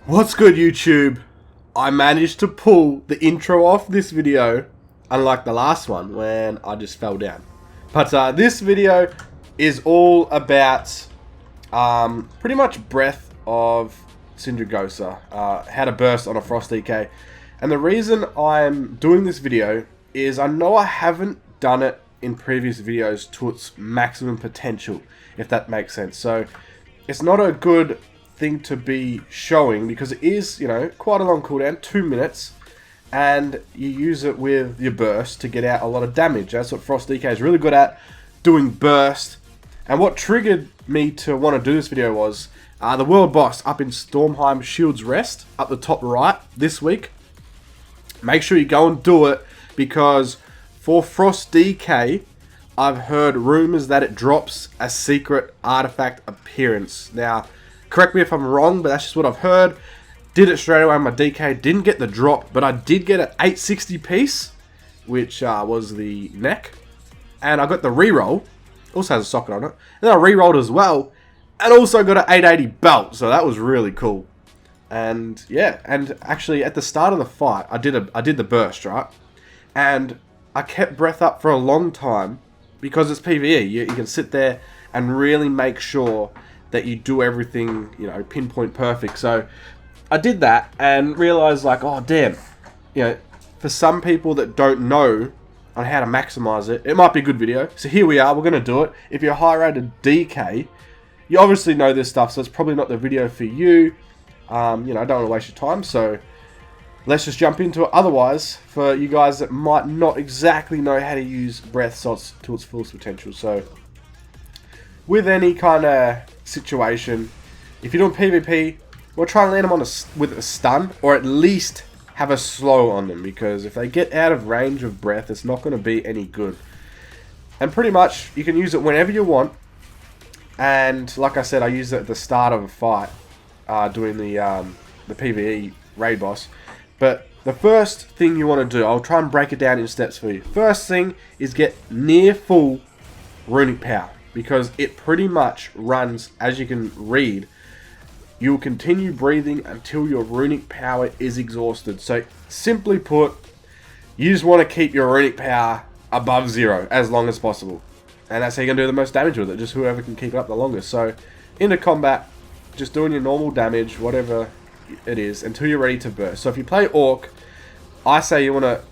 What's good, YouTube? I managed to pull the intro off this video, unlike the last one when I just fell down. But this video is all about pretty much breadth of Sindragosa, how to burst on a Frost DK. And the reason I'm doing this video is I know I haven't done it in previous videos to its maximum potential, if that makes sense. So it's not a good thing to be showing because it is, you know, quite a long cooldown, 2 minutes, and you use it with your burst to get out a lot of damage. That's what Frost DK is really good at, doing burst. And what triggered me to want to do this video was the world boss up in Stormheim Shield's Rest, up the top right this week. Make sure you go and do it, because for Frost DK, I've heard rumors that it drops a secret artifact appearance. Now, correct me if I'm wrong, but that's just what I've heard. Did it straight away on my DK. Didn't get the drop, but I did get an 860 piece, which was the neck. And I got the reroll. Also has a socket on it. And then I rerolled as well. And also got an 880 belt. So that was really cool. And yeah, and actually at the start of the fight, I did the burst, right? And I kept breath up for a long time because it's PvE. You can sit there and really make sure that you do everything, you know, pinpoint perfect. So I did that and realized, like, oh damn, you know, for some people that don't know on how to maximize it, it might be a good video. So here we are, we're gonna do it. If you're a high rated DK, you obviously know this stuff, so it's probably not the video for you. You know, I don't want to waste your time, so let's just jump into it. Otherwise, for you guys that might not exactly know how to use breath shots to its fullest potential. So with any kind of situation, if you're doing PvP, we'll try and land them on with a stun, or at least have a slow on them, because if they get out of range of breath, it's not going to be any good. And pretty much you can use it whenever you want. And like I said, I use it at the start of a fight, doing the PvE raid boss. But the first thing you want to do, I'll try and break it down in steps for you. First thing is get near full runic power, because it pretty much runs, as you can read, you will continue breathing until your runic power is exhausted. So simply put, you just want to keep your runic power above 0 as long as possible. And that's how you're going to do the most damage with it, just whoever can keep it up the longest. So into combat, just doing your normal damage, whatever it is, until you're ready to burst. So if you play Orc, I say you want to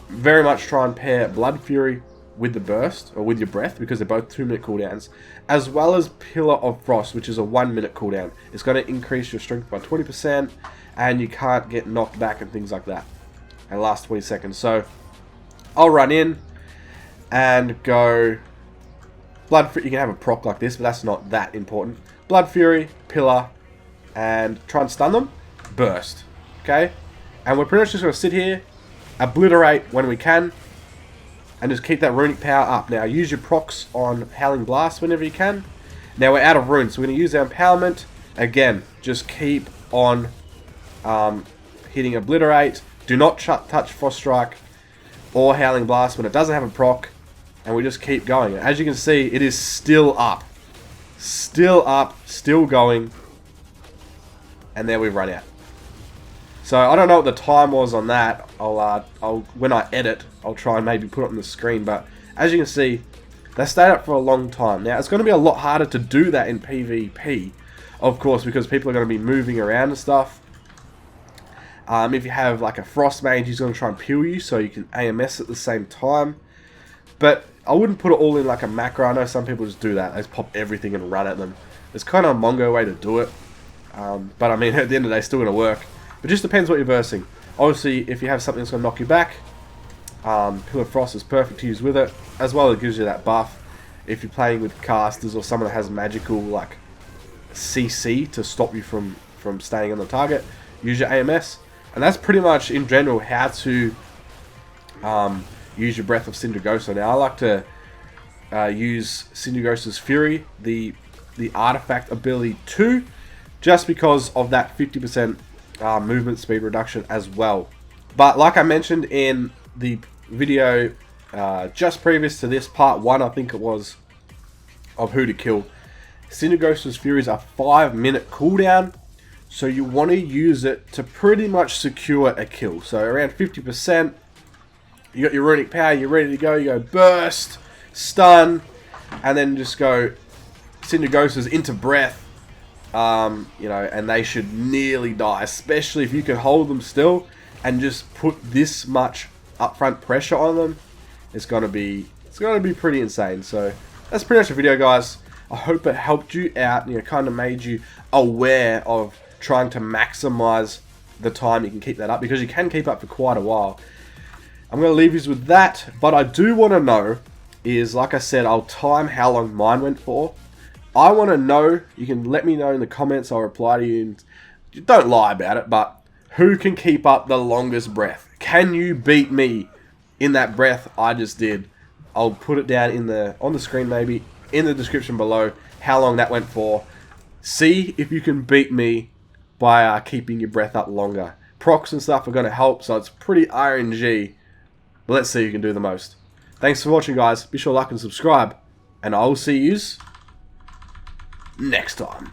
very much try and pair Blood Fury with the burst, or with your breath, because they're both 2-minute cooldowns, as well as Pillar of Frost, which is a 1-minute cooldown. It's going to increase your strength by 20%, and you can't get knocked back and things like that. And last 20 seconds. So I'll run in and go Blood Fury. You can have a proc like this, but that's not that important. Blood Fury, Pillar, and try and stun them. Burst. Okay? And we're pretty much just going to sit here, obliterate when we can, and just keep that runic power up. Now, use your procs on Howling Blast whenever you can. Now, we're out of runes, so we're going to use our empowerment. Again, just keep on hitting Obliterate. Do not touch Frost Strike or Howling Blast when it doesn't have a proc. And we just keep going. As you can see, it is still up. Still up, still going. And there we've run out. So I don't know what the time was on that. I'll when I edit, I'll try and maybe put it on the screen. But as you can see, they stayed up for a long time. Now it's going to be a lot harder to do that in PvP, of course, because people are going to be moving around and stuff. If you have like a Frost Mage, he's going to try and peel you, so you can AMS at the same time. But I wouldn't put it all in like a macro. I know some people just do that. They just pop everything and run at them. It's kind of a Mongo way to do it. But I mean, at the end of the day, it's still going to work. But it just depends what you're versing. Obviously, if you have something that's going to knock you back, Pillar of Frost is perfect to use with it. As well, it gives you that buff. If you're playing with casters or someone that has magical like CC to stop you from staying on the target, use your AMS. And that's pretty much, in general, how to use your Breath of Sindragosa. Now, I like to use Sindragosa's Fury, the artifact ability too, just because of that 50% movement speed reduction as well. But like I mentioned in the video just previous to this, part 1 I think it was, of who to kill, Sindragosa's Fury is a 5-minute cooldown. So you want to use it to pretty much secure a kill. So around 50%, you got your runic power, you're ready to go. You go burst, stun, and then just go Cinder Ghosts into breath. You know, and they should nearly die, especially if you can hold them still and just put this much upfront pressure on them. It's gonna be pretty insane. So that's pretty much the video, guys. I hope it helped you out, you know, kind of made you aware of trying to maximize the time you can keep that up, because you can keep up for quite a while. I'm going to leave you with that, but I do want to know is, like I said, I'll time how long mine went for. I want to know, you can let me know in the comments, I'll reply to you, and don't lie about it, but who can keep up the longest breath? Can you beat me in that breath I just did? I'll put it down on the screen, maybe in the description below, how long that went for. See if you can beat me by keeping your breath up longer. Procs and stuff are going to help, so it's pretty RNG. But let's see who can do the most. Thanks for watching, guys. Be sure to like and subscribe, and I'll see yous next time.